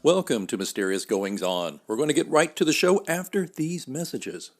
Welcome to Mysterious Goings On. We're going to get right to the show after these messages.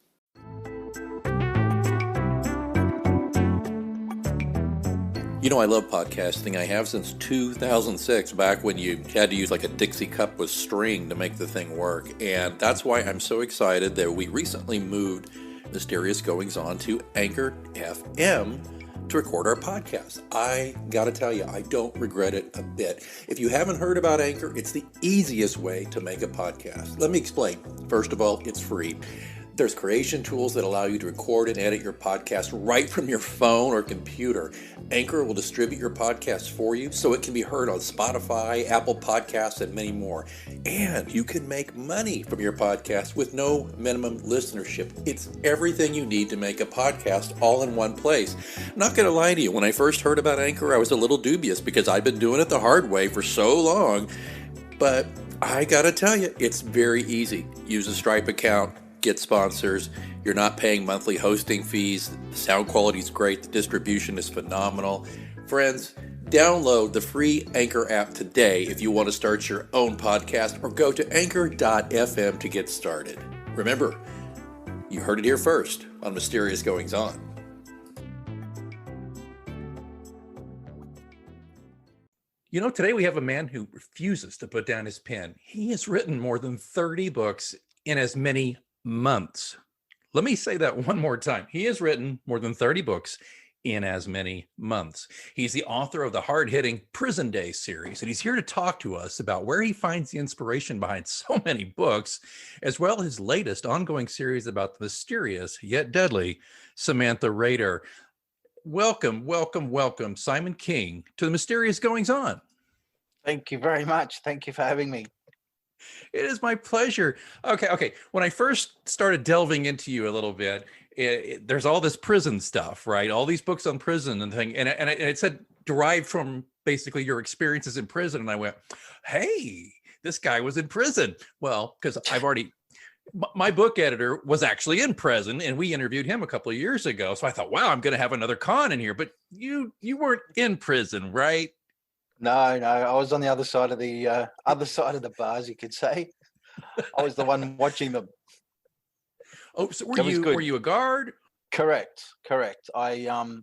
You know, I love podcasting. I have since 2006, back when you had to use like a Dixie cup with string to make the thing work. And that's why I'm so excited that we recently moved Mysterious Goings On to Anchor FM to record our podcast. I gotta tell you, I don't regret it a bit. If you haven't heard about Anchor, it's the easiest way to make a podcast. Let me explain. First of all, it's free. There's creation tools that allow you to record and edit your podcast right from your phone or computer. Anchor will distribute your podcast for you so it can be heard on Spotify, Apple Podcasts, and many more. And you can make money from your podcast with no minimum listenership. It's everything you need to make a podcast all in one place. I'm not going to lie to you, when I first heard about Anchor, I was a little dubious because I've been doing it the hard way for so long. But I got to tell you, it's very easy. Use a Stripe account. Get sponsors. You're not paying monthly hosting fees. The sound quality is great. The distribution is phenomenal. Friends, download the free Anchor app today if you want to start your own podcast, or go to anchor.fm to get started. Remember, you heard it here first on Mysterious Goings On. You know, today we have a man who refuses to put down his pen. He has written more than 30 books in as many months. Let me say that one more time. He has written more than 30 books in as many months. He's the author of the hard-hitting Prison Day series, and he's here to talk to us about where he finds the inspiration behind so many books, as well as his latest ongoing series about the mysterious yet deadly Samantha Rader. Welcome, Simon King, to the Mysterious Goings On. Thank you very much. Thank you for having me. It is my pleasure. Okay. When I first started delving into you a little bit, there's all this prison stuff, right? All these books on prison and thing, and it said derived from basically your experiences in prison. And I went, hey, this guy was in prison. Well, because my book editor was actually in prison, and we interviewed him a couple of years ago. So I thought, wow, I'm going to have another con in here. But you weren't in prison, right? No, I was on the other side of the bars, you could say. I was the one watching them. Oh, so were you a guard? Correct. I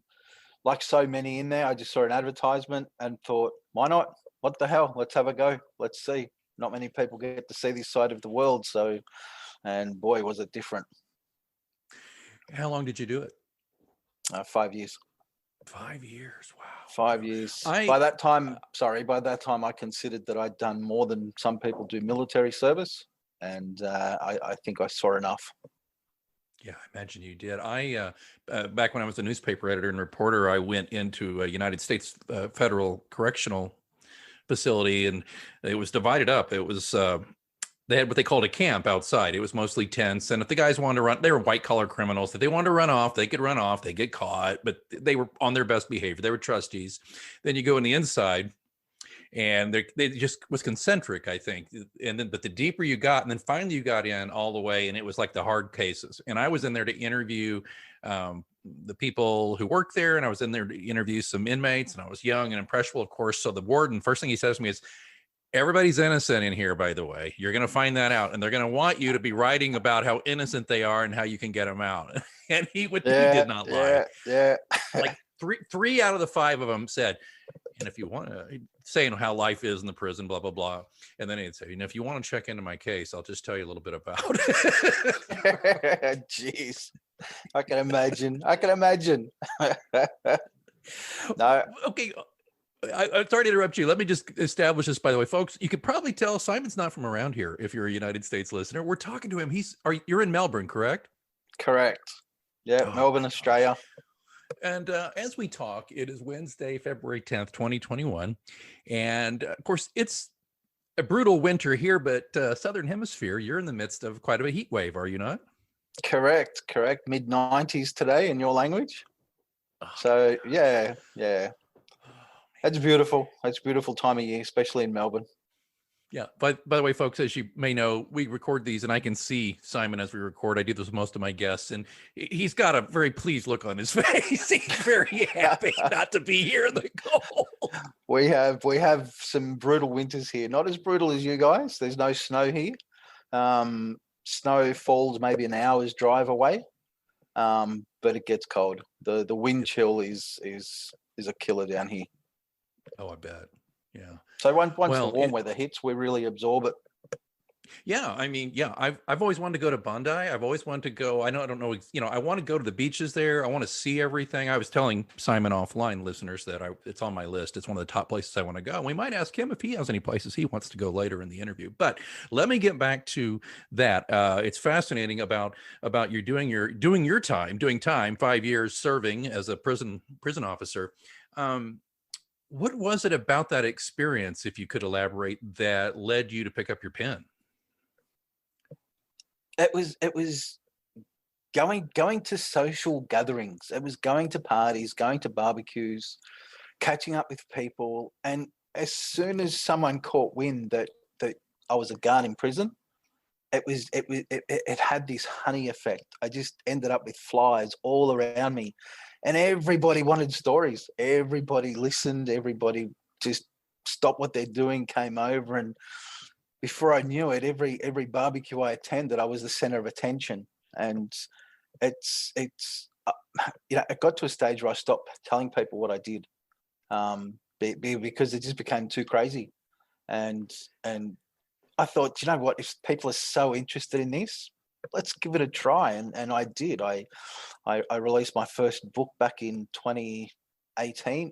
like so many in there, I just saw an advertisement and thought, why not? What the hell? Let's have a go. Let's see. Not many people get to see this side of the world, and boy, was it different. How long did you do it? 5 years. 5 years. Wow. 5 years. By that time, I considered that I'd done more than some people do military service, and I think I saw enough. Yeah, I imagine you did. I back when I was a newspaper editor and reporter, I went into a United States federal correctional facility, and it was divided up. It was they had what they called a camp outside. It was mostly tents, and if the guys wanted to run, they were white collar criminals. If they wanted to run off, they could run off. They get caught, but they were on their best behavior. They were trustees. Then you go in the inside, and they just was concentric, I think. But the deeper you got, and then finally you got in all the way, and it was like the hard cases. And I was in there to interview the people who work there, and I was in there to interview some inmates, and I was young and impressionable, of course. So the warden, first thing he says to me is, everybody's innocent in here, by the way. You're going to find that out. And they're going to want you to be writing about how innocent they are and how you can get them out. And he did not lie. Yeah. Like three out of the 5 of them said, and if you want to, saying how life is in the prison, blah, blah, blah. And then he'd say, and if you want to check into my case, I'll just tell you a little bit about it. Jeez. I can imagine. No. Okay. I'm sorry to interrupt you. Let me just establish this, by the way, folks. You could probably tell Simon's not from around here if you're a United States listener. We're talking to him. You're in Melbourne, correct? Correct. Yeah, Melbourne, Australia. And as we talk, it is Wednesday, February 10th, 2021. And of course, it's a brutal winter here, but Southern Hemisphere, you're in the midst of quite a heat wave, are you not? Correct. Mid-90s today in your language. So, yeah. It's beautiful. It's a beautiful time of year, especially in Melbourne. Yeah. But by the way, folks, as you may know, we record these and I can see Simon as we record. I do this with most of my guests, and he's got a very pleased look on his face. He's very happy not to be here in the cold. We have some brutal winters here. Not as brutal as you guys. There's no snow here. Snow falls maybe an hour's drive away, but it gets cold. The wind chill is a killer down here. Oh, I bet. Yeah. So once the warm weather hits, we really absorb it. Yeah, I mean, yeah, I've always wanted to go to Bondi. I've always wanted to go. I don't know, I want to go to the beaches there. I want to see everything. I was telling Simon offline, listeners, that it's on my list. It's one of the top places I want to go. And we might ask him if he has any places he wants to go later in the interview. But let me get back to that. It's fascinating about you doing time, 5 years serving as a prison officer. What was it about that experience, if you could elaborate, that led you to pick up your pen? It was going to social gatherings. It was going to parties, going to barbecues, catching up with people. And as soon as someone caught wind that I was a guard in prison, it had this honey effect. I just ended up with flies all around me, and everybody wanted stories. Everybody listened. Everybody just stopped what they're doing, came over, and before I knew it, every barbecue I attended, I was the center of attention. And it's it got to a stage where I stopped telling people what I did, because it just became too crazy. And I thought, you know what, if people are so interested in this, let's give it a try. And I did. I released my first book back in 2018,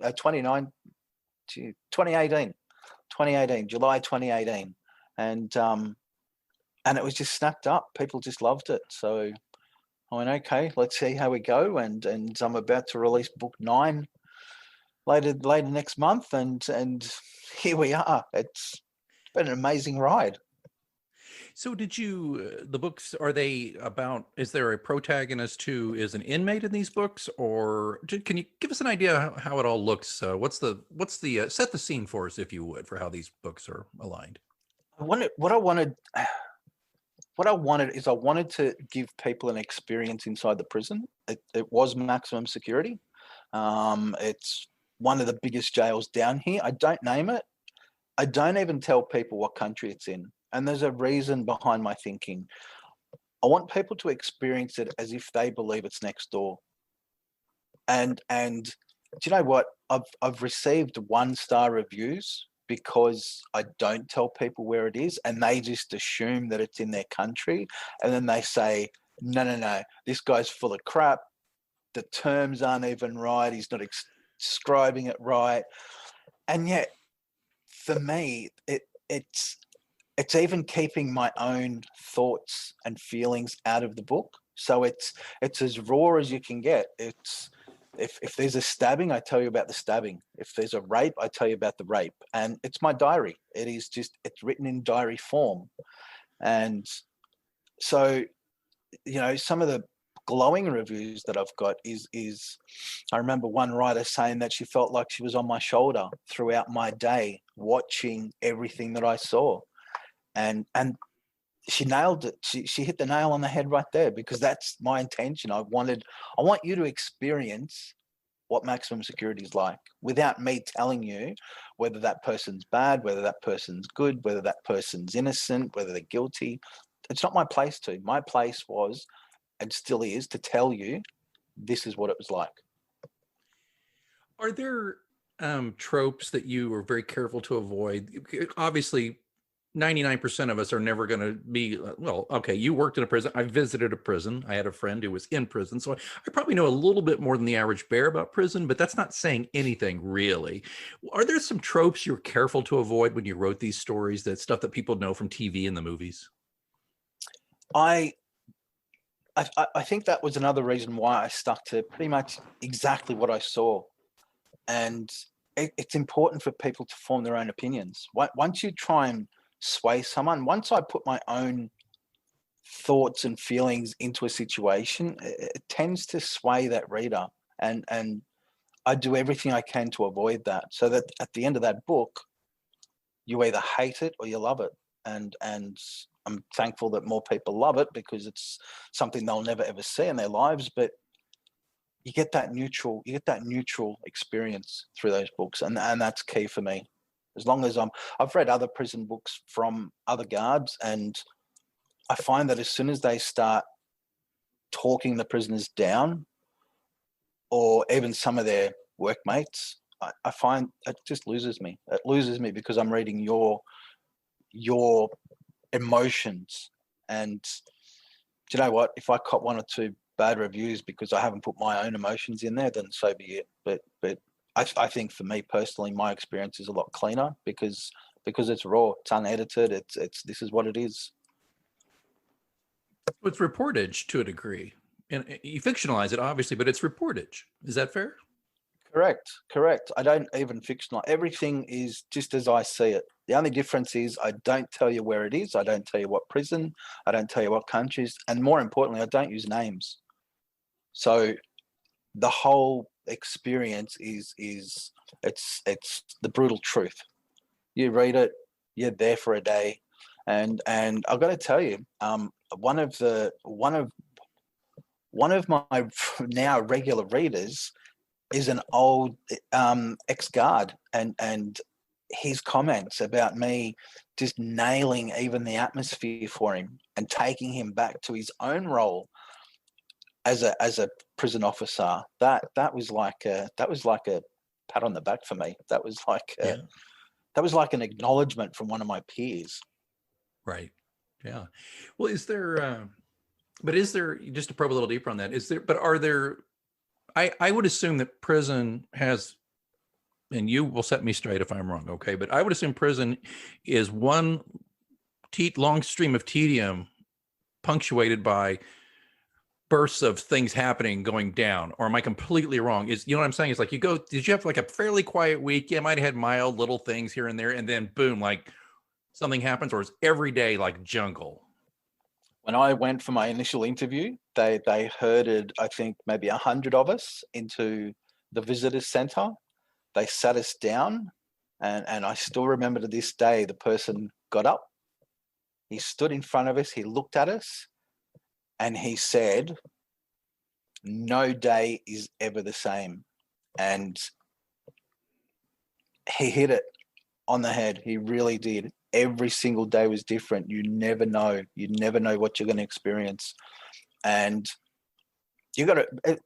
July 2018. And it was just snapped up. People just loved it. So I went, okay, let's see how we go. And I'm about to release book 9 later next month. And here we are. It's been an amazing ride. So the books, are they about, is there a protagonist who is an inmate in these books, or can you give us an idea how it all looks? What's the set the scene for us, if you would, for how these books are aligned? What I wanted is I wanted to give people an experience inside the prison. It was maximum security. It's one of the biggest jails down here. I don't name it. I don't even tell people what country it's in. And there's a reason behind my thinking. I want people to experience it as if they believe it's next door. And do you know what? I've received 1-star reviews because I don't tell people where it is, and they just assume that it's in their country. And then they say, no, this guy's full of crap. The terms aren't even right. He's not describing it right. And yet, for me, it's even keeping my own thoughts and feelings out of the book. So it's as raw as you can get. It's if there's a stabbing, I tell you about the stabbing. If there's a rape, I tell you about the rape. And it's my diary. It's written in diary form. And so, some of the glowing reviews that I've got is I remember one writer saying that she felt like she was on my shoulder throughout my day, watching everything that I saw. And she nailed it. She hit the nail on the head right there, because that's my intention. I want you to experience what maximum security is like without me telling you whether that person's bad, whether that person's good, whether that person's innocent, whether they're guilty. It's not my place to. My place was, and still is, to tell you this is what it was like. Are there tropes that you were very careful to avoid? Obviously, 99% of us are never going to be, well, okay, you worked in a prison. I visited a prison. I had a friend who was in prison. So I probably know a little bit more than the average bear about prison, but that's not saying anything really. Are there some tropes you're careful to avoid when you wrote these stories, that stuff that people know from TV and the movies? I think that was another reason why I stuck to pretty much exactly what I saw. And it's important for people to form their own opinions. Once you try and sway someone, once I put my own thoughts and feelings into a situation, it tends to sway that reader. And I do everything I can to avoid that, so that at the end of that book, you either hate it or you love it. And I'm thankful that more people love it, because it's something they'll never ever see in their lives. But you get that neutral experience through those books, and that's key for me. As long as I've read other prison books from other guards, and I find that as soon as they start talking the prisoners down, or even some of their workmates, I find it just loses me. It loses me, because I'm reading your emotions. And do you know what? If I cop one or two bad reviews because I haven't put my own emotions in there, then so be it. But I think for me personally, my experience is a lot cleaner, because it's raw, it's unedited, it's this is what it is. It's reportage to a degree, and you fictionalize it obviously, but it's reportage. Is that fair? Correct. I don't even fictionalize. Everything is just as I see it. The only difference is I don't tell you where it is. I don't tell you what prison. I don't tell you what countries. And more importantly, I don't use names. So the whole experience is it's the brutal truth. You read it, you're there for a day. And I've got to tell you, one of my now regular readers is an old ex-guard, and his comments about me just nailing even the atmosphere for him and taking him back to his own role as a prison officer, that was like a pat on the back for me. That was like that was like an acknowledgement from one of my peers. Right. Yeah. Well, is there just to probe a little deeper on that, are there, I would assume that prison has, and you will set me straight if I'm wrong, okay, but I would assume prison is one long stream of tedium punctuated by bursts of things happening, going down, or am I completely wrong? Is, you know what I'm saying? It's like did you have like a fairly quiet week? Yeah, might have had mild little things here and there, and then boom, like something happens, or is every day like jungle? When I went for my initial interview, they herded, I think, maybe 100 of us into the visitors center. They sat us down, and I still remember to this day, the person got up, he stood in front of us, he looked at us, and he said, "No day is ever the same." And he hit it on the head. He really did. Every single day was different. You never know what you're going to experience. And you got to,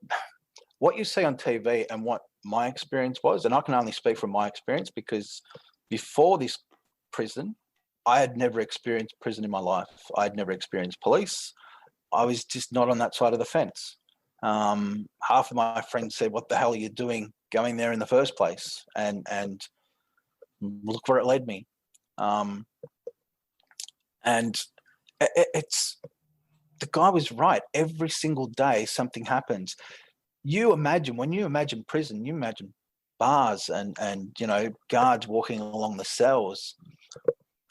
what you see on TV and what my experience was, and I can only speak from my experience, because before this prison, I had never experienced prison in my life. I had never experienced police. I was just not on that side of the fence. Half of my friends said, "What the hell are you doing going there in the first place?" And look where it led me. And it's, the guy was right. Every single day something happens. When you imagine prison, you imagine bars and guards walking along the cells.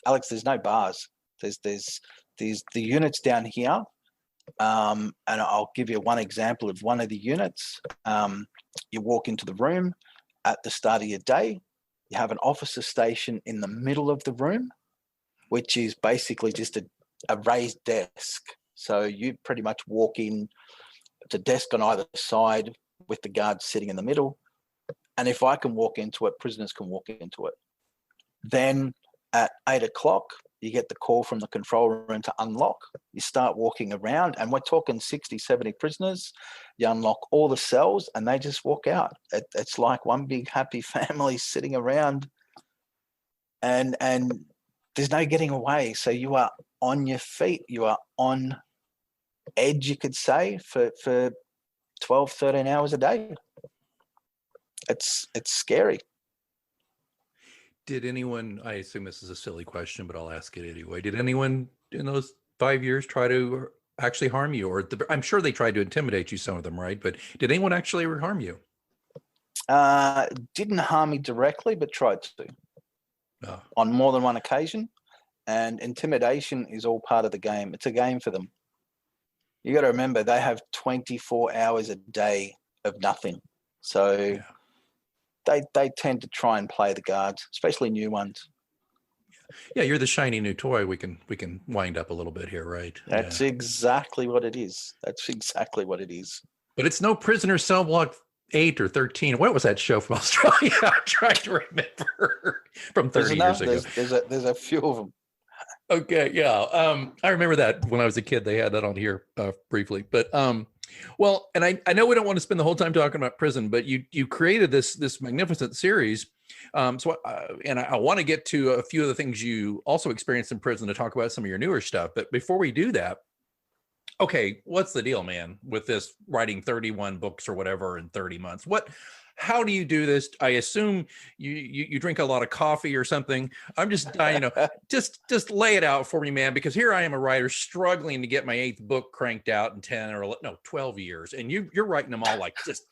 Alex, there's no bars. There's the units down here. And I'll give you one example of one of the units. You walk into the room at the start of your day. You have an officer station in the middle of the room, which is basically just a raised desk. So you pretty much walk in, it's a desk on either side with the guards sitting in the middle. And if I can walk into it, prisoners can walk into it. Then at 8 o'clock, you get the call from the control room to unlock. You start walking around, and we're talking 60, 70 prisoners. You unlock all the cells and they just walk out. It's like one big happy family sitting around, and there's no getting away. So you are on your feet. You are on edge, you could say, for 12, 13 hours a day. It's scary. Did anyone, I assume this is a silly question, but I'll ask it anyway. Did anyone in those 5 years try to actually harm you? Or I'm sure they tried to intimidate you, some of them, right? But did anyone actually harm you? Didn't harm me directly, but tried to. Oh. On more than one occasion. And intimidation is all part of the game. It's a game for them. You got to remember, they have 24 hours a day of nothing. So they tend to try and play the guards, especially new ones. Yeah, you're the shiny new toy. We can wind up a little bit here, right? That's exactly what it is. That's exactly what it is. But it's no Prisoner Cell Block 8 or 13. What was that show from Australia? I'm trying to remember from 30 years ago. There's a few of them. Okay, yeah. I remember that when I was a kid. They had that on here briefly. But well, and I know we don't want to spend the whole time talking about prison, but you created this magnificent series. So I want to get to a few of the things you also experienced in prison to talk about some of your newer stuff. But before we do that, okay, what's the deal, man, with this writing 31 books or whatever in 30 months? How do you do this? I assume you drink a lot of coffee or something. I'm just, just lay it out for me, man, because here I am, a writer struggling to get my 8th book cranked out in 12 years. And you're writing them all like just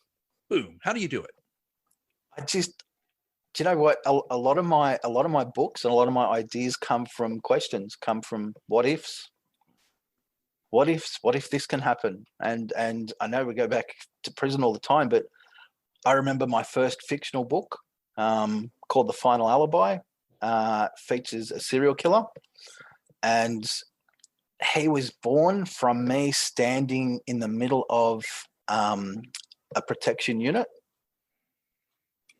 boom. How do you do it? Do you know what? A lot of my books and a lot of my ideas come from questions, come from what ifs. What if this can happen? And I know we go back to prison all the time, but I remember my first fictional book called The Final Alibi, features a serial killer, and he was born from me standing in the middle of a protection unit,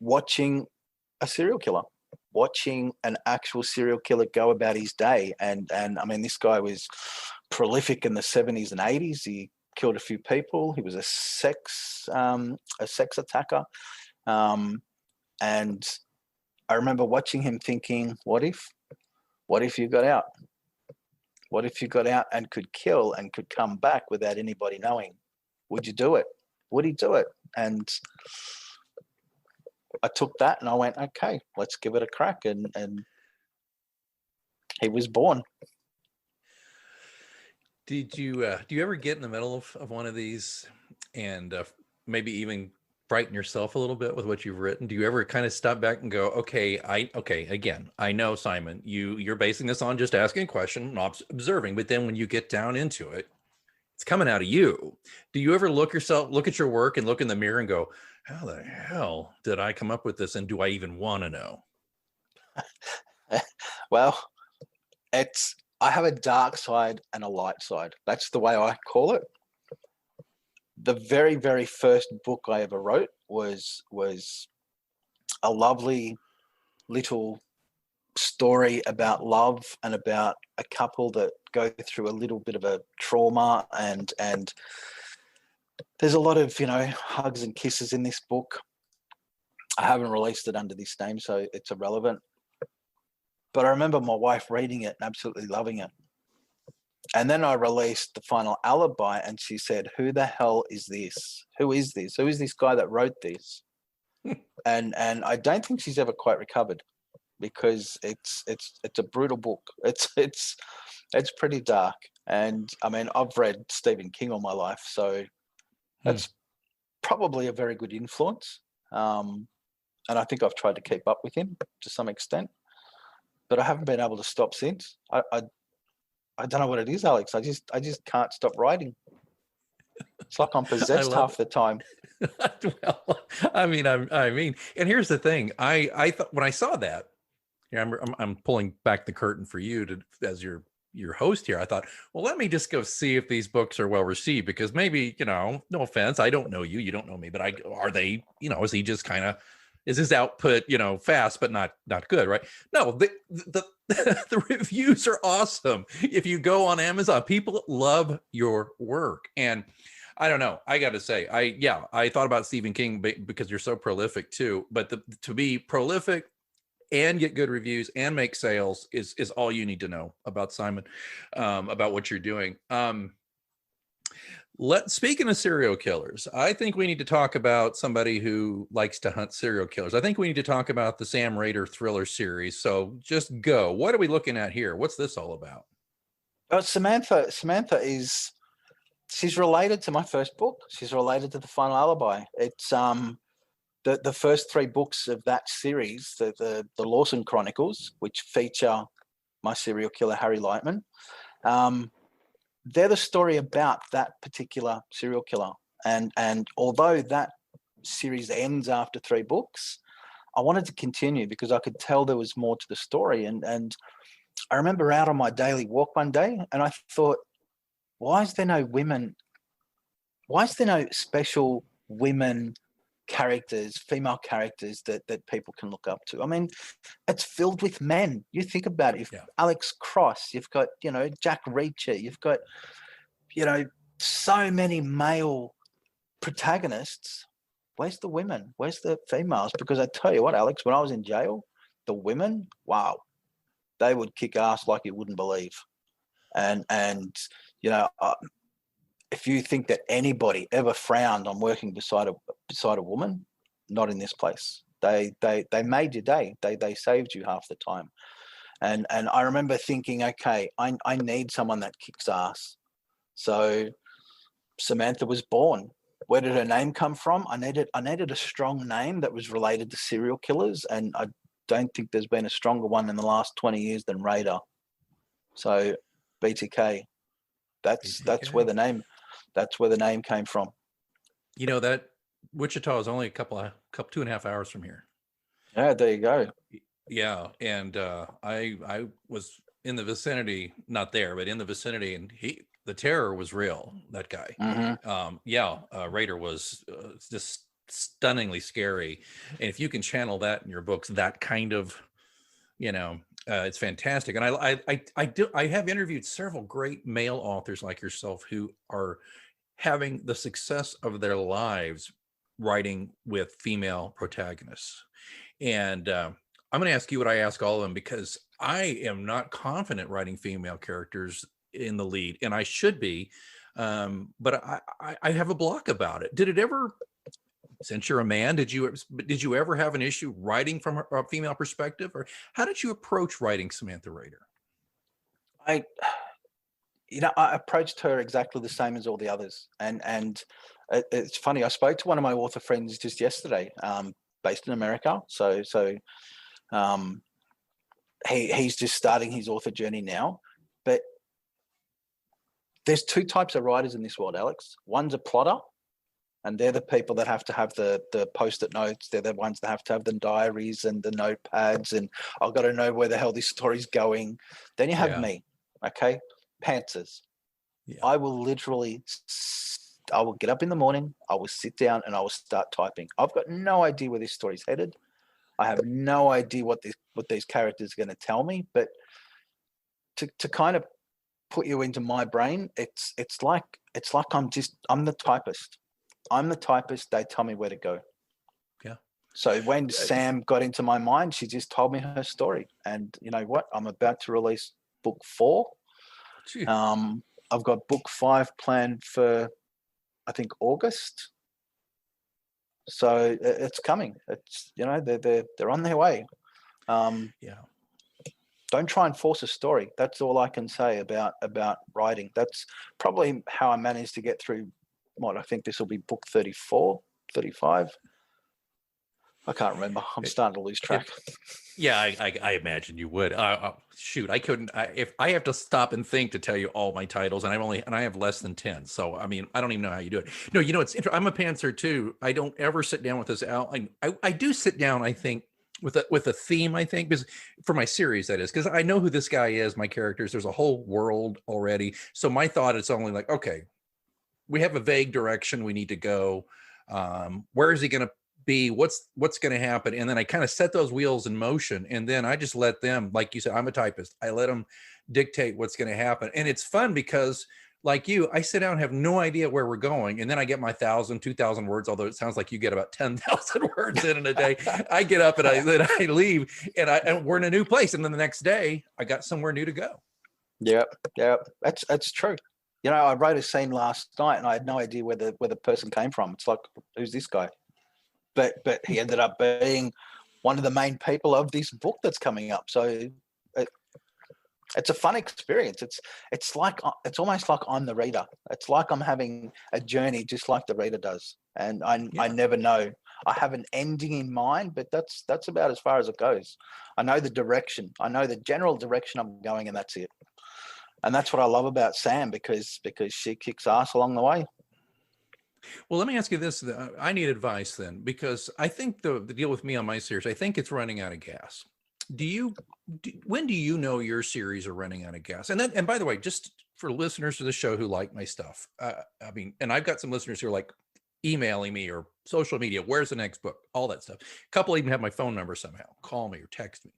watching a serial killer, watching an actual serial killer go about his day. And I mean, this guy was prolific in the 70s and 80s. He killed a few people. He was a sex attacker. And I remember watching him thinking, what if you got out? What if you got out and could kill and could come back without anybody knowing? Would you do it? Would he do it? And I took that and I went, okay, let's give it a crack. And he was born. Do you ever get in the middle of one of these and maybe even frighten yourself a little bit with what you've written? Do you ever kind of stop back and go, okay, again, I know, Simon, you're basing this on just asking a question, not observing, but then when you get down into it, it's coming out of you. Do you ever look at your work and look in the mirror and go, how the hell did I come up with this? And do I even want to know? Well, I have a dark side and a light side. That's the way I call it. The very, very first book I ever wrote was a lovely little story about love and about a couple that go through a little bit of a trauma, and there's a lot of, hugs and kisses in this book. I haven't released it under this name, so it's irrelevant. But I remember my wife reading it and absolutely loving it. And then I released The Final Alibi, and she said, who the hell is this? Who is this? Who is this guy that wrote this? and I don't think she's ever quite recovered, because it's a brutal book. It's pretty dark. And I mean, I've read Stephen King all my life, so that's probably a very good influence. And I think I've tried to keep up with him to some extent, but I haven't been able to stop since. I don't know what it is, Alex. I just can't stop writing. It's like I'm possessed half the time. Well, I mean, and here's the thing. I thought when I saw that, I'm pulling back the curtain for you as your host here. I thought, well, let me just go see if these books are well received, because maybe, no offense, I don't know you, you don't know me, but are they, is he just kind of, is his output, fast, but not good, right? No, the reviews are awesome. If you go on Amazon, people love your work. And I don't know, I got to say, I thought about Stephen King because you're so prolific too, but to be prolific and get good reviews and make sales is all you need to know about Simon, about what you're doing. Speaking of serial killers, I think we need to talk about somebody who likes to hunt serial killers. I think we need to talk about the Sam Rader thriller series. So just go. What are we looking at here? What's this all about? Well, Samantha she's related to my first book. She's related to The Final Alibi. It's the first 3 books of that series, the Lawson Chronicles, which feature my serial killer Harry Lightman. They're the story about that particular serial killer. And although that series ends after 3 books, I wanted to continue because I could tell there was more to the story. And I remember out on my daily walk one day, and I thought, why is there no women? Why is there no special women characters, female characters that people can look up to? I mean, it's filled with men. You think about it. You've Alex Cross, you've got, Jack Reacher, you've got, so many male protagonists. Where's the women? Where's the females? Because I tell you what, Alex, when I was in jail, the women, wow, they would kick ass like you wouldn't believe. And if you think that anybody ever frowned on working beside a woman, not in this place. They made your day. They saved you half the time. And I remember thinking, okay, I need someone that kicks ass. So Samantha was born. Where did her name come from? I needed a strong name that was related to serial killers, and I don't think there's been a stronger one in the last 20 years than Rader. So BTK. That's where the name came from. That Wichita is only a couple 2.5 hours from here. Yeah, there you go. Yeah, and I was in the vicinity, not there, but in the vicinity, and the terror was real. That guy. Mm-hmm. Rader was just stunningly scary, and if you can channel that in your books, that kind of, it's fantastic. And I have interviewed several great male authors like yourself who are having the success of their lives writing with female protagonists. And I'm going to ask you what I ask all of them, because I am not confident writing female characters in the lead, and I should be, but I have a block about it. Did it ever, since you're a man, did you ever have an issue writing from a female perspective, or how did you approach writing Samantha Rader? I approached her exactly the same as all the others, and it's funny. I spoke to one of my author friends just yesterday, based in America. So he's just starting his author journey now, but there's two types of writers in this world, Alex. One's a plotter, and they're the people that have to have the post-it notes. They're the ones that have to have the diaries and the notepads, and I've got to know where the hell this story's going. Then you have me, okay? Pantsers. Yeah. I will get up in the morning, I will sit down, and I will start typing. I've got no idea where this story's headed. I have no idea what these characters are going to tell me, but to kind of put you into my brain, it's like I'm the typist. I'm the typist. They tell me where to go. Yeah. So when Sam got into my mind, she just told me her story, and you know what? I'm about to release book 4. I've got book 5 planned for, I think, August. So it's coming. It's they're on their way. Don't try and force a story. That's all I can say about writing. That's probably how I managed to get through I think this will be book 34, 35. I can't remember. I'm starting to lose track. I imagine you would. Shoot, I couldn't. If I have to stop and think to tell you all my titles, and I have less than 10. So I mean, I don't even know how you do it. No, it's interesting. I'm a pantser too. I don't ever sit down with this outline. I do sit down, I think, with a theme, I think, because for my series, that is, because I know who this guy is, my characters. There's a whole world already. So my thought is only like, okay, we have a vague direction we need to go. Where is he going to be? What's going to happen? And then I kind of set those wheels in motion, and then I just let them, like you said, I'm a typist. I let them dictate what's going to happen. And it's fun because, like you, I sit down and have no idea where we're going. And then I get my 1,000, 2,000 words, although it sounds like you get about 10,000 words in a day. I get up and I leave, and we're in a new place. And then the next day I got somewhere new to go. Yeah. That's true. I wrote a scene last night and I had no idea where the person came from. It's like, who's this guy? But he ended up being one of the main people of this book that's coming up. So it's a fun experience. It's almost like I'm the reader. It's like I'm having a journey just like the reader does. And I never know. I have an ending in mind, but that's about as far as it goes. I know the direction. I know the general direction I'm going, and that's it. And that's what I love about Sam, because she kicks ass along the way. Well, let me ask you this. I need advice then, because I think the deal with me on my series, I think it's running out of gas. When do you know your series are running out of gas? And by the way, just for listeners to the show who like my stuff, I mean, and I've got some listeners who are like emailing me or social media, where's the next book, all that stuff. A couple even have my phone number somehow, call me or text me,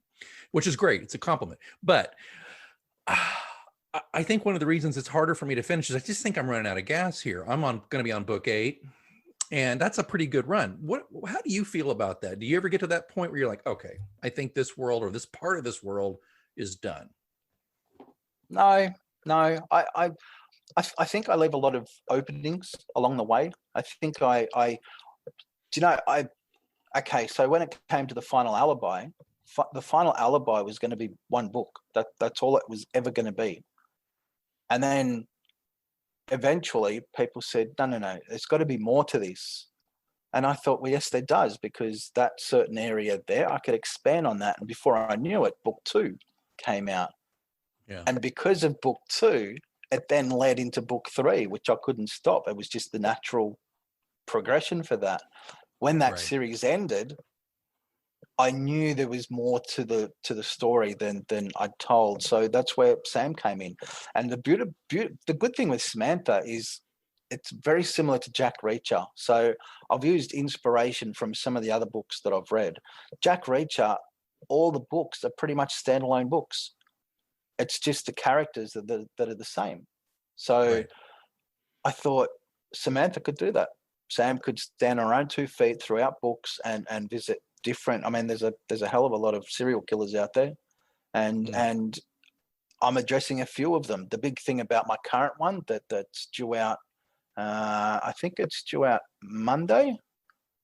which is great. It's a compliment. But I think one of the reasons it's harder for me to finish is I just think I'm running out of gas here. I'm going to be on book 8, and that's a pretty good run. How do you feel about that? Do you ever get to that point where you're like, okay, I think this world or this part of this world is done? No. I think I leave a lot of openings along the way. I think okay, so when it came to the final alibi, the final alibi was going to be one book. That's all it was ever going to be. And then eventually people said, no, there's got to be more to this. And I thought, well, yes, there does, because that certain area there, I could expand on that. And before I knew it, book 2 came out. Yeah. And because of book 2, it then led into book 3, which I couldn't stop. It was just the natural progression for that. When that series ended, I knew there was more to the story than I'd told. So that's where Sam came in. And the good thing with Samantha is it's very similar to Jack Reacher. So I've used inspiration from some of the other books that I've read. Jack Reacher, all the books are pretty much standalone books. It's just the characters that are the same. So I thought Samantha could do that. Sam could stand on her own 2 feet throughout books and visit different. I mean, there's a hell of a lot of serial killers out there, and I'm addressing a few of them. The big thing about my current one that's due out, I think it's due out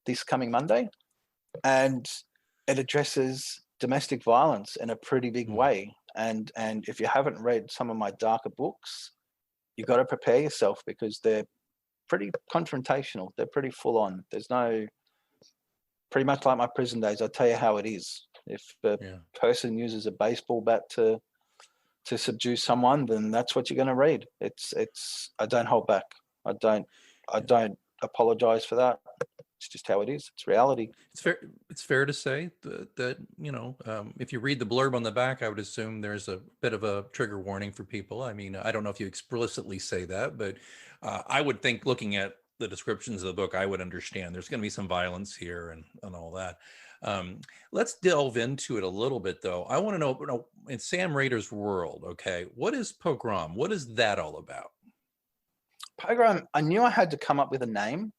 this coming Monday, and it addresses domestic violence in a pretty big way. And if you haven't read some of my darker books, you've got to prepare yourself, because they're pretty confrontational. They're pretty full on. There's no, pretty much like my prison days, I'll tell you how it is. If a person uses a baseball bat to subdue someone, then that's what you're going to read. It's I don't hold back. I don't apologize for that. It's just how it is. It's reality. It's fair to say that if you read the blurb on the back, I would assume there's a bit of a trigger warning for people. I mean, I don't know if you explicitly say that, but I would think, looking at the descriptions of the book, I would understand there's going to be some violence here and all that. Let's delve into it a little bit, though. I want to know, in Sam Rader's world, okay, what is Pogrom? What is that all about? Pogrom, I knew I had to come up with a name.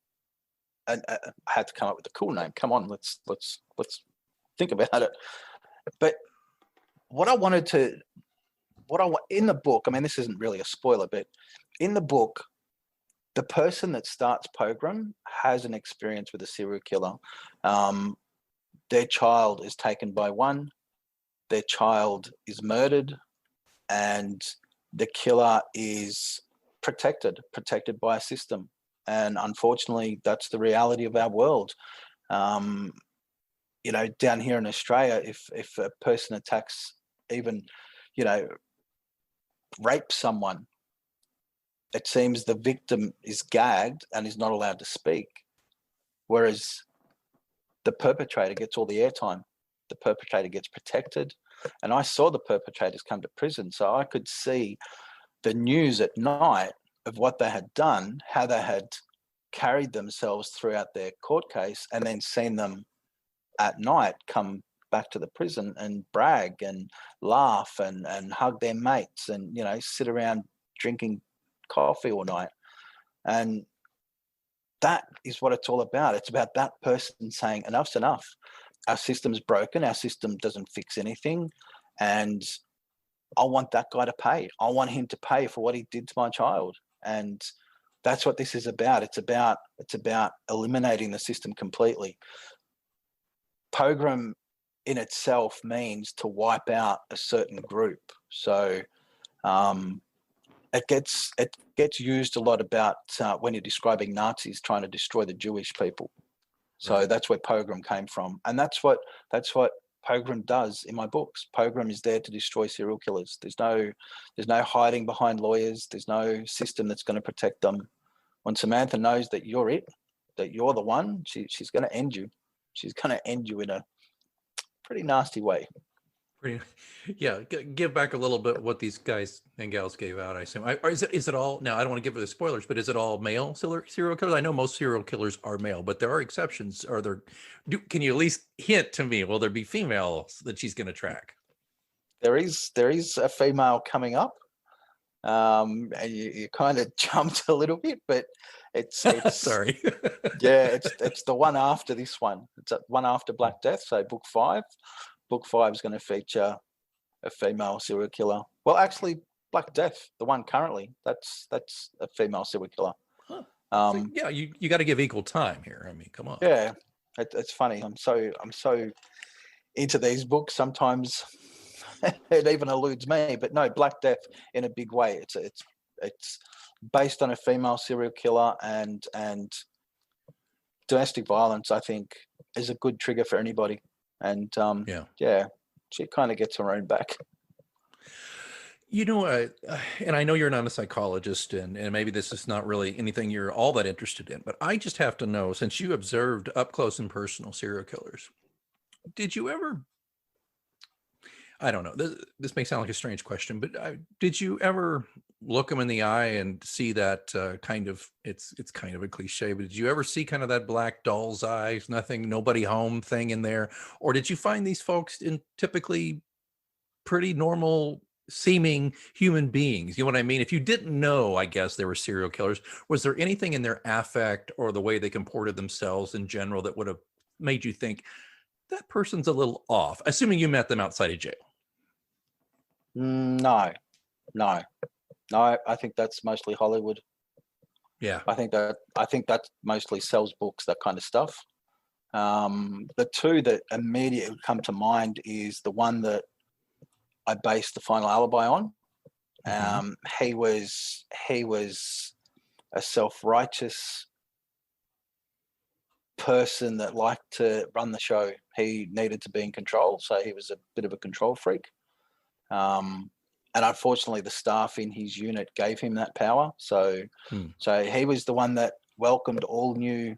I had to come up with a cool name. Come on, let's think about it. But in the book, I mean, this isn't really a spoiler, but in the book, the person that starts Pogrom has an experience with a serial killer. Their child is taken by one, their child is murdered, and the killer is protected by a system. And unfortunately, that's the reality of our world. Down here in Australia, if a person attacks, even, rapes someone, it seems the victim is gagged and is not allowed to speak, whereas the perpetrator gets all the airtime. The perpetrator gets protected. And I saw the perpetrators come to prison, so I could see the news at night of what they had done, how they had carried themselves throughout their court case, and then seen them at night come back to the prison and brag and laugh and hug their mates and, sit around drinking coffee all night. And that is what it's all about. It's about that person saying, enough's enough. Our system's broken. Our system doesn't fix anything. And I want that guy to pay. I want him to pay for what he did to my child. And that's what this is about. It's about eliminating the system completely. Pogrom in itself means to wipe out a certain group. So it gets used a lot about when you're describing Nazis trying to destroy the Jewish people. So that's where Pogrom came from, and that's what Pogrom does in my books. Pogrom is there to destroy serial killers. There's no hiding behind lawyers. There's no system that's going to protect them. when Samantha knows that you're it, that you're the one, she's going to end you. She's going to end you in a pretty nasty way. Yeah, give back a little bit what these guys and gals gave out. I assume. Is it all? Now I don't want to give the spoilers, but is it all male serial killers? I know most serial killers are male, but there are exceptions. Are there? Can you at least hint to me? Will there be females that she's going to track? There is a female coming up. And you kind of jumped a little bit, but it's sorry. Yeah, it's the one after this one. It's one after Black Death. So book 5. Book 5 is going to feature a female serial killer. Well, actually, Black Death, the one currently, that's a female serial killer. Huh. So, yeah, you got to give equal time here. I mean, come on. Yeah, it's funny. I'm so into these books. Sometimes it even eludes me. But no, Black Death in a big way. It's based on a female serial killer, and domestic violence, I think, is a good trigger for anybody. And yeah, she kind of gets her own back. You know, and I know you're not a psychologist, and maybe this is not really anything you're all that interested in, but I just have to know, since you observed up close and personal serial killers, did you ever, I don't know, this may sound like a strange question, but did you ever look them in the eye and see that kind of, it's kind of a cliche, but did you ever see kind of that black doll's eyes, nobody home thing in there? Or did you find these folks in typically pretty normal seeming human beings? You know what I mean? If you didn't know, I guess, they were serial killers, was there anything in their affect or the way they comported themselves in general that would have made you think that person's a little off, assuming you met them outside of jail? No, I think that's mostly Hollywood. Yeah, I think that mostly sells books, that kind of stuff. The two that immediately come to mind is the one that I based The Final Alibi on. He was a self-righteous person that liked to run the show. He needed to be in control, so he was a bit of a control freak. And unfortunately, the staff in his unit gave him that power. So he was the one that welcomed all new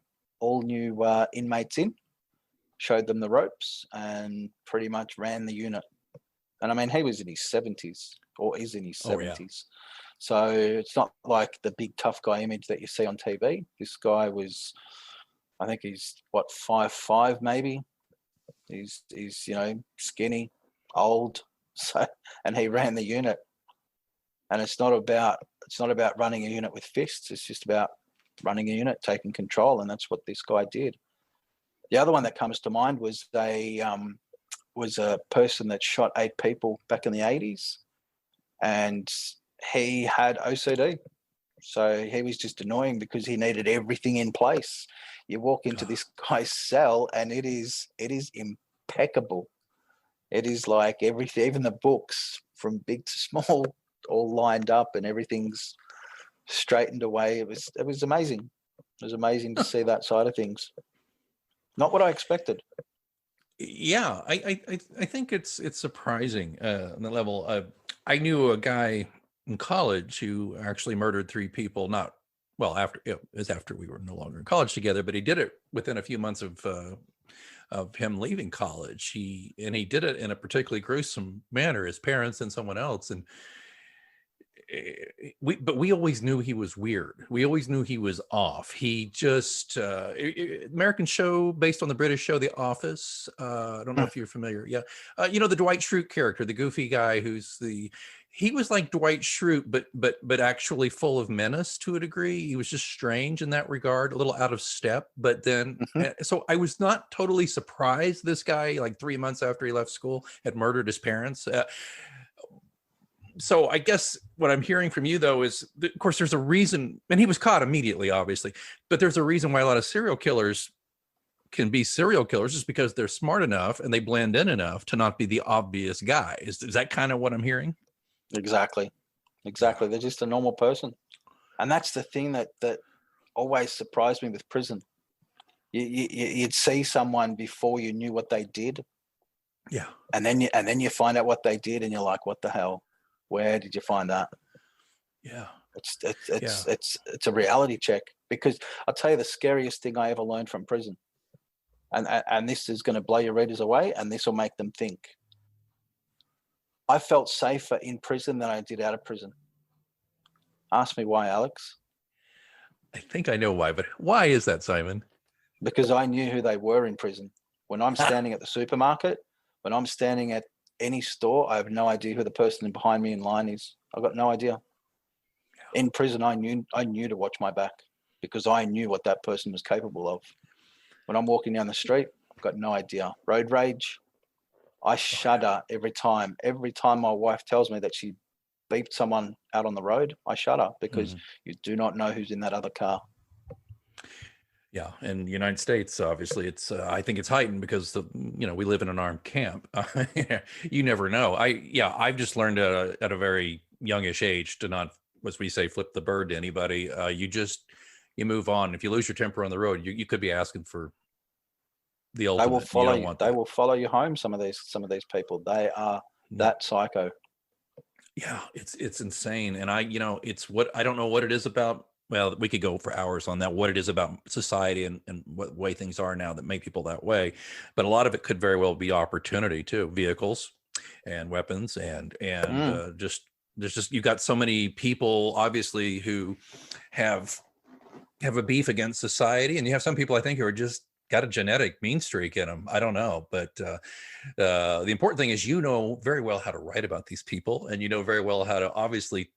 inmates in, showed them the ropes, and pretty much ran the unit. And I mean, he was in his 70s, or is in his 70s. Yeah. So it's not like the big tough guy image that you see on TV. This guy was, I think he's 5'5" maybe. He's skinny, old. So, and he ran the unit. And it's not about running a unit with fists. It's just about running a unit, taking control, and that's what this guy did. The other one that comes to mind was a person that shot 8 people back in the 80s, and he had OCD. So he was just annoying because he needed everything in place. You walk into this guy's cell and it is impeccable. It is like everything, even the books from big to small, all lined up and everything's straightened away. It was amazing. It was amazing to see that side of things. Not what I expected. Yeah, I think it's surprising on the level. I knew a guy in college who actually murdered 3 people. After we were no longer in college together, but he did it within a few months of him leaving college. He did it in a particularly gruesome manner. His parents and someone else, and we always knew he was weird. We always knew he was off. He just American show based on the British show The Office. I don't know if you're familiar. Yeah, the Dwight Schrute character, the goofy guy he was like Dwight Schrute, but actually full of menace to a degree. He was just strange in that regard, a little out of step. But then, so I was not totally surprised this guy, like 3 months after he left school, had murdered his parents. So I guess what I'm hearing from you, though, is, of course, there's a reason, and he was caught immediately, obviously, but there's a reason why a lot of serial killers can be serial killers, just because they're smart enough and they blend in enough to not be the obvious guy. Is that kind of what I'm hearing? Exactly. They're just a normal person. And that's the thing that always surprised me with prison. You'd see someone before you knew what they did. Yeah. And then you find out what they did and you're like, what the hell? Where did you find that? Yeah. It's a reality check. because I'll tell you the scariest thing I ever learned from prison. And this is going to blow your readers away, and this will make them think. I felt safer in prison than I did out of prison. Ask me why, Alex. I think I know why, but why is that, Simon? Because I knew who they were in prison. When I'm standing at the supermarket, when I'm standing at any store, I have no idea who the person behind me in line is. I've got no idea. In prison, I knew to watch my back because I knew what that person was capable of. When I'm walking down the street, I've got no idea. Road rage, I shudder every time. Every time my wife tells me that she beeped someone out on the road, I shudder because you do not know who's in that other car. Yeah, in the United States, obviously, it's I think it's heightened because we live in an armed camp. You never know. I've just learned at a very youngish age to not, as we say, flip the bird to anybody. You move on. If you lose your temper on the road, you could be asking for the ultimate. They will follow you. They that. will follow you home. Some of these people, they are that psycho. Yeah, it's insane, and it's what I don't know what it is about. Well, we could go for hours on that, what it is about society and what way things are now that make people that way. But a lot of it could very well be opportunity too, vehicles and weapons and just you've got so many people obviously who have a beef against society, and you have some people I think who are just got a genetic mean streak in them. I don't know, but the important thing is very well how to write about these people, and very well how to obviously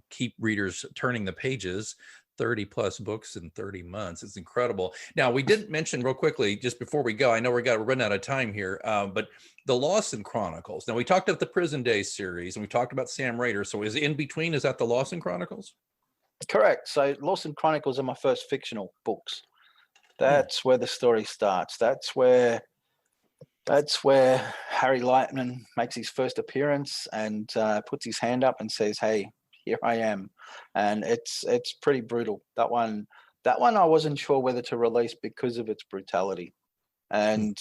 keep readers turning the pages. 30 plus books in 30 months. It's incredible. Now, we didn't mention real quickly, just before we go, I know we're running out of time here, but the Lawson Chronicles. Now, we talked about the Prison Days series, and we talked about Sam Rader. So is that the Lawson Chronicles? Correct. So Lawson Chronicles are my first fictional books. That's where the story starts. That's where Harry Lightman makes his first appearance and puts his hand up and says, "Hey, here I am." And it's pretty brutal. That one I wasn't sure whether to release because of its brutality. And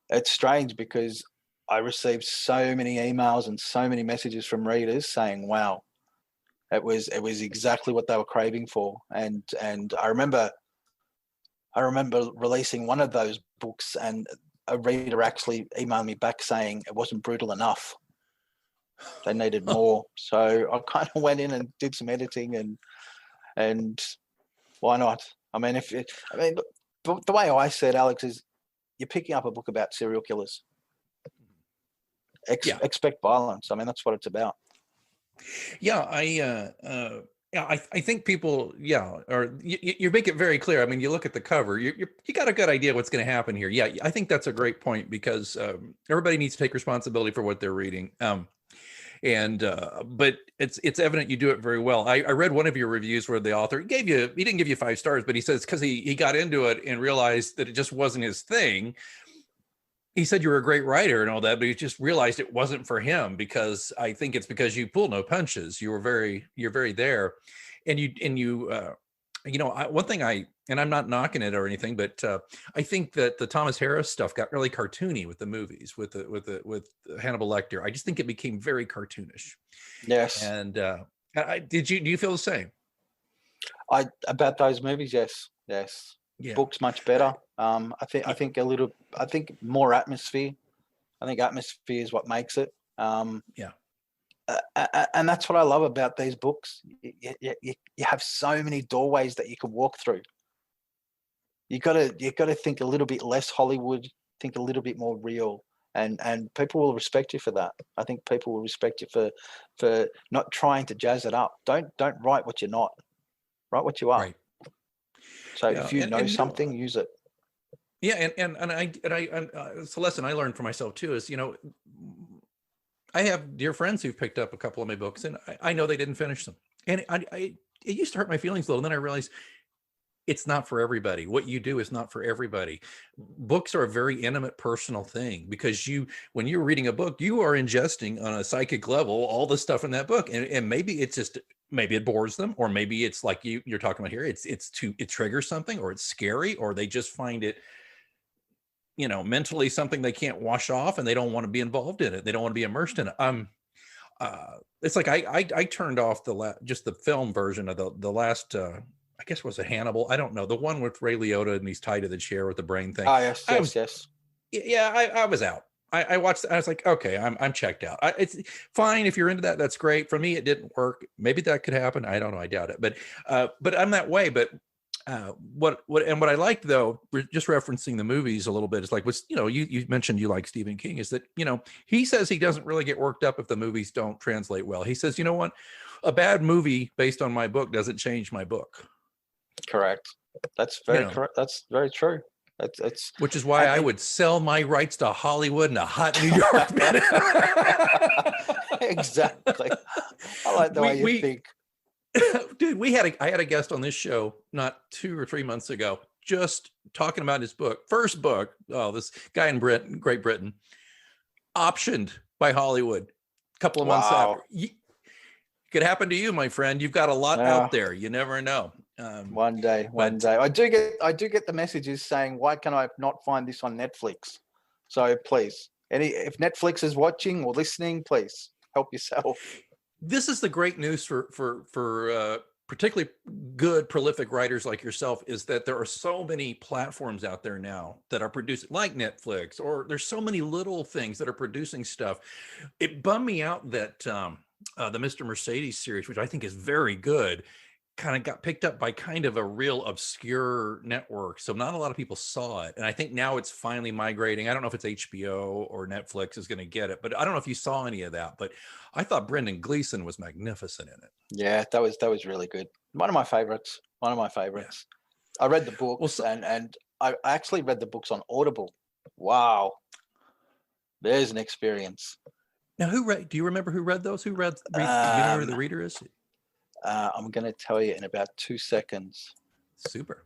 it's strange because I received so many emails and so many messages from readers saying, "Wow, it was exactly what they were craving for." And I remember releasing one of those books, and a reader actually emailed me back saying it wasn't brutal enough. They needed more. So I kind of went in and did some editing, and why not? I mean, the way I said, Alex, is you're picking up a book about serial killers. Expect violence. I mean, that's what it's about. Yeah, I think people, or you make it very clear. I mean, you look at the cover, you got a good idea what's going to happen here. Yeah, I think that's a great point because everybody needs to take responsibility for what they're reading. But it's evident you do it very well. I read one of your reviews where the author he didn't give you 5 stars, but he says because he got into it and realized that it just wasn't his thing. He said you were a great writer and all that, but he just realized it wasn't for him because I think it's because you pull no punches. You're very there, and one thing and I'm not knocking it or anything, but I think that the Thomas Harris stuff got really cartoony with the movies with Hannibal Lecter. I just think it became very cartoonish. Yes. And do you feel the same? About those movies? Yes. Yeah. Books much better. I think more atmosphere. I think atmosphere is what makes it. And that's what I love about these books. You have so many doorways that you can walk through. You got to think a little bit less Hollywood, think a little bit more real, and people will respect you for that. I think people will respect you for not trying to jazz it up. Don't write what you're not. Write what you are. Right. So if you know something, use it. Yeah, and it's a lesson I learned for myself too. Is I have dear friends who've picked up a couple of my books, and I know they didn't finish them, and it used to hurt my feelings a little. And then I realized it's not for everybody. What you do is not for everybody. Books are a very intimate, personal thing because when you're reading a book, you are ingesting on a psychic level all the stuff in that book, and maybe it's just. Maybe it bores them, or maybe it's like you're talking about here. It triggers something, or it's scary, or they just find it, mentally something they can't wash off, and they don't want to be involved in it. They don't want to be immersed in it. It's like I turned off just the film version of the last I guess was it Hannibal? I don't know. The one with Ray Liotta and he's tied to the chair with the brain thing. Oh, yes, yes. Yeah, I was out. I watched it. I was like, okay, I'm checked out. It's fine if you're into that. That's great. For me, it didn't work. Maybe that could happen. I don't know. I doubt it. But I'm that way. But what I liked though, just referencing the movies a little bit, is like, you mentioned you like Stephen King, is that, he says he doesn't really get worked up if the movies don't translate well. He says, you know what, a bad movie based on my book doesn't change my book. Correct. That's very correct. That's very true. That's which is why I would sell my rights to Hollywood in a hot New York minute. Exactly. I like the way you think. Dude, I had a guest on this show not 2 or 3 months ago, just talking about his first book. Oh, this guy in Great Britain, optioned by Hollywood a couple of months after. Could happen to you, my friend. You've got a lot out there. You never know. One day. I do get the messages saying, why can I not find this on Netflix? So please, if Netflix is watching or listening, please help yourself. This is the great news for particularly good, prolific writers like yourself, is that there are so many platforms out there now that are producing, like Netflix, or there's so many little things that are producing stuff. It bummed me out that the Mr. Mercedes series, which I think is very good, kind of got picked up by kind of a real obscure network. So not a lot of people saw it. And I think now it's finally migrating. I don't know if it's HBO or Netflix is going to get it, but I don't know if you saw any of that, but I thought Brendan Gleeson was magnificent in it. Yeah, that was really good. One of my favorites. Yeah. I read the books and I actually read the books on Audible. Wow. There's an experience. Now, do you remember who read those? Do you know who the reader is? I'm going to tell you in about 2 seconds. Super.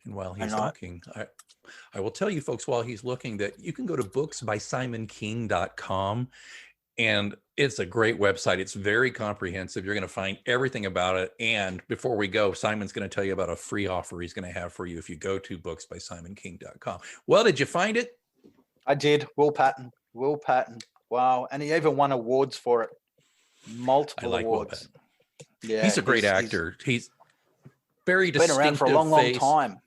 And while he's looking, I will tell you folks while he's looking that you can go to booksbysimonking.com, and it's a great website. It's very comprehensive. You're going to find everything about it. And before we go, Simon's going to tell you about a free offer he's going to have for you if you go to booksbysimonking.com. Well, did you find it? I did. Will Patton. Wow. And he even won awards for it. Multiple awards. Yeah, he's a great actor. He's very distinctive. Been around for a long time.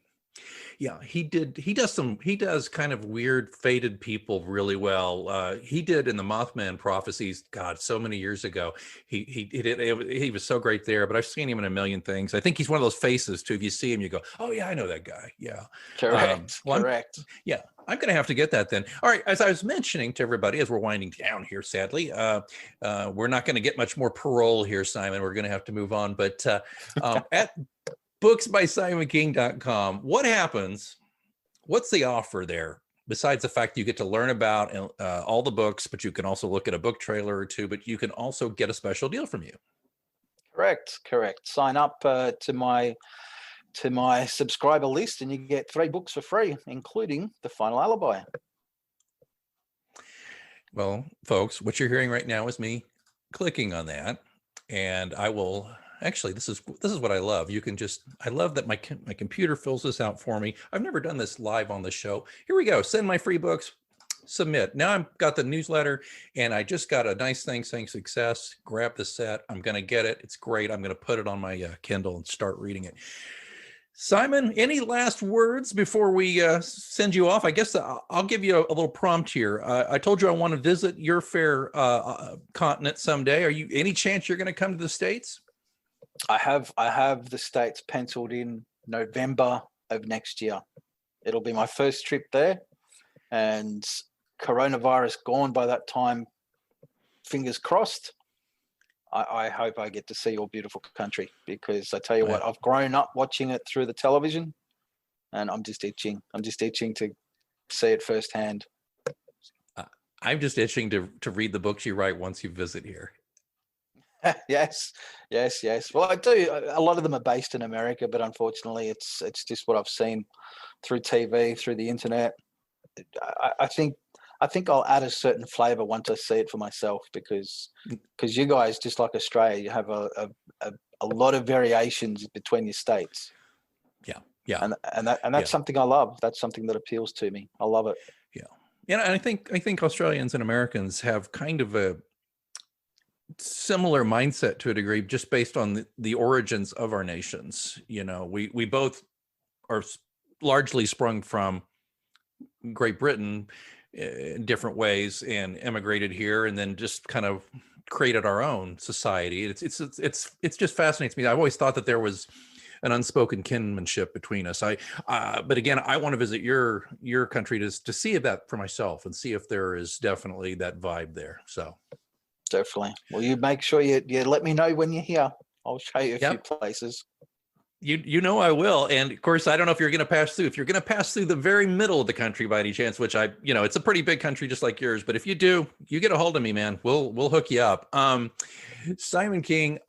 Yeah, he does kind of weird faded people really well. He did in the Mothman Prophecies, God, so many years ago. He was so great there, but I've seen him in a million things. I think he's one of those faces too. If you see him, you go, oh yeah, I know that guy. Yeah. Correct. Correct. I'm going to have to get that then. All right. As I was mentioning to everybody, as we're winding down here, sadly, we're not going to get much more parole here, Simon. We're going to have to move on. But at booksbysimonking.com, what happens? What's the offer there? Besides the fact that you get to learn about all the books, but you can also look at a book trailer or two, but you can also get a special deal from you. Correct. Sign up to my subscriber list and you get 3 books for free, including The Final Alibi. Well, folks, what you're hearing right now is me clicking on that, and I will actually, this is what I love. I love that my computer fills this out for me. I've never done this live on the show. Here we go. Send my free books, submit. Now I've got the newsletter and I just got a nice thing saying success. Grab the set. I'm going to get it. It's great. I'm going to put it on my Kindle and start reading it. Simon, any last words before we send you off? I guess I'll give you a little prompt here. I told you I want to visit your fair continent someday. Any chance you're going to come to the States? I have the States penciled in November of next year. It'll be my first trip there, and coronavirus gone by that time. Fingers crossed. I hope I get to see your beautiful country, because I tell you what, I've grown up watching it through the television, and I'm just itching. To see it firsthand. I'm just itching to read the books you write once you visit here. Yes. Well, I do. A lot of them are based in America, but unfortunately, it's just what I've seen through TV, through the internet. I think I'll add a certain flavor once I see it for myself, because you guys, just like Australia, you have a lot of variations between your states. Yeah. And that's something I love. That's something that appeals to me. I love it. Yeah. And I think Australians and Americans have kind of similar mindset to a degree, just based on the origins of our nations. We both are largely sprung from Great Britain in different ways and emigrated here, and then just kind of created our own society. It's just fascinates me. I've always thought that there was an unspoken kinship between us. But again, I want to visit your country to see that for myself and see if there is definitely that vibe there. So definitely. Well, you make sure you let me know when you're here. I'll show you a few places. I will. And of course, I don't know if you're going to pass through. If you're going to pass through the very middle of the country by any chance, which it's a pretty big country just like yours. But if you do, you get a hold of me, man. We'll hook you up. Simon King,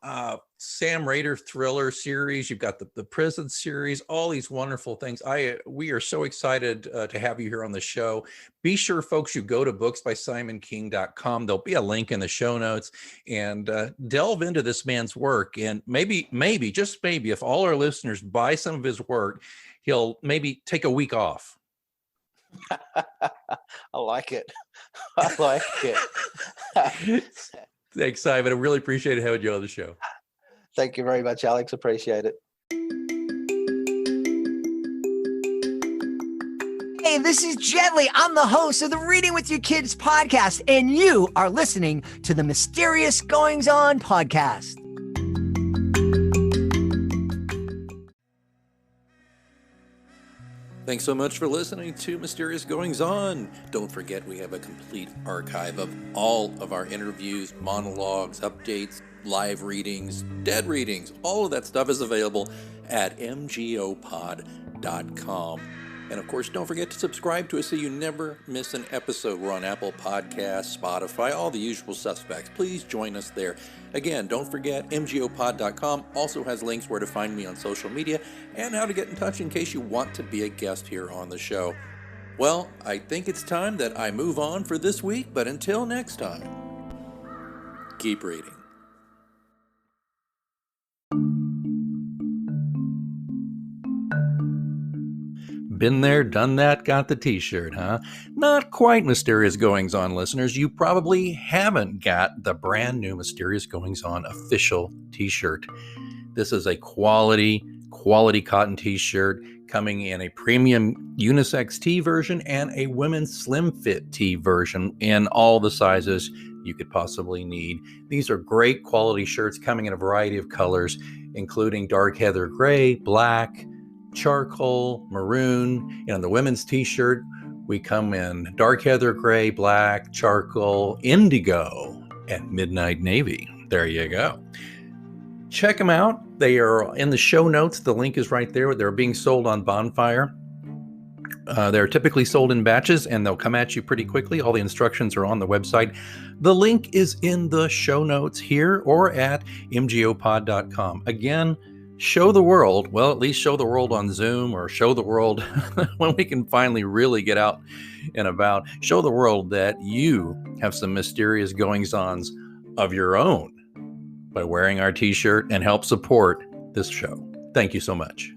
Sam Rader thriller series. You've got the prison series, all these wonderful things. We are so excited to have you here on the show. Be sure, folks, you go to booksbysimonking.com. There'll be a link in the show notes, and delve into this man's work. And maybe, just maybe, if all our listeners buy some of his work, he'll maybe take a week off. I like it. I like it. Thanks, Simon. I really appreciate having you on the show. Thank you very much, Alex. Appreciate it. Hey, this is Gently. I'm the host of the Reading with Your Kids podcast, and you are listening to the Mysterious Goings On podcast. Thanks so much for listening to Mysterious Goings On. Don't forget, we have a complete archive of all of our interviews, monologues, updates, live readings, dead readings. All of that stuff is available at mgopod.com. And of course, don't forget to subscribe to us so you never miss an episode. We're on Apple Podcasts, Spotify, all the usual suspects. Please join us there. Again, don't forget, mgopod.com also has links where to find me on social media and how to get in touch in case you want to be a guest here on the show. Well, I think it's time that I move on for this week, but until next time, keep reading. Been there, done that, got the t-shirt, huh? Not quite, Mysterious Goings On listeners. You probably haven't got the brand new Mysterious Goings On official t-shirt. This is a quality cotton t-shirt coming in a premium unisex tee version and a women's slim fit tee version in all the sizes you could possibly need. These are great quality shirts coming in a variety of colors, including dark heather gray, black, charcoal, maroon. And on the women's t-shirt, we come in dark heather gray, black, charcoal, indigo, and midnight navy. There you go. Check them out. They are in the show notes. The link is right there. They're being sold on Bonfire. They're typically sold in batches, and they'll come at you pretty quickly. All the instructions are on the website. The link is in the show notes here or at mgopod.com. Again, show the world, well, at least show the world on Zoom, or show the world when we can finally really get out and about. Show the world that you have some mysterious goings-ons of your own by wearing our t-shirt, and help support this show. Thank you so much.